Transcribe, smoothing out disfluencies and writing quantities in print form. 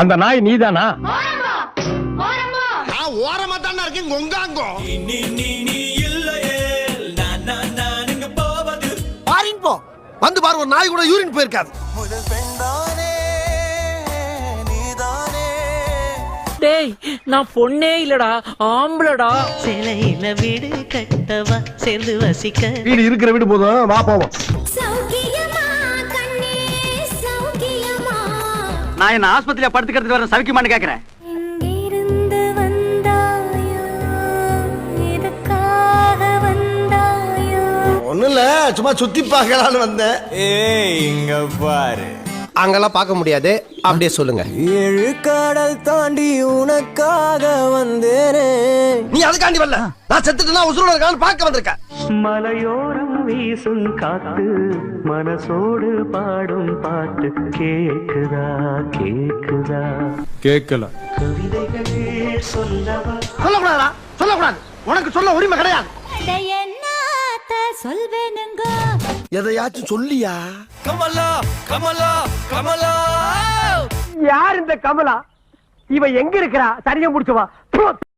அந்த நாய் நீதானா? ஓரமா தானே இருக்கேன் கொங்காங்கோ. பாரின் போ வந்து பாரு, ஒரு நாய் கூட யூரின் போயிருக்காது. டேய் நான் பொண்ணே இல்லடா, ஆம்பளடா. சிலையில வீடு கட்டவா, சேர்ந்து வசிக்க. வீடு இருக்கிற வீடு போதும், வா போவோம். நான் என்ன ஆஸ்பத்திரியில படுத்துக்கிறது வர சவிக்குமான்னு கேக்குறேன். ஒண்ணும் இல்ல, சும்மா சுத்தி பார்க்கலான்னு வந்தேன். இங்க பாரு, அங்கெல்லாம் பார்க்க முடியாது, அப்படியே சொல்லுங்க. 7 கடல் தாண்டி உனக்காக வந்தேனே. நீ அதுக்காண்டி வரல, நான் செத்துட்டுனா உசுரோட இருக்கான்னு பார்க்க வந்திருக்கேன். மலையோரம் வீசும் காத்து, மனசோடு பாடும் பாட்டு கேக்குதா கேக்குதா? கேட்கல. கவிதைகள் சொல்லவா? சொல்லக்கூடாதா? சொல்லக்கூடாது, உனக்கு சொல்ல உரிமை கிடையாது. எதையாச்சும் சொல்லியா? கமலா கமலா கமலா. யார் இந்த கமலா? இவ எங்க இருக்கிறா? சரியா முடிச்சுவா.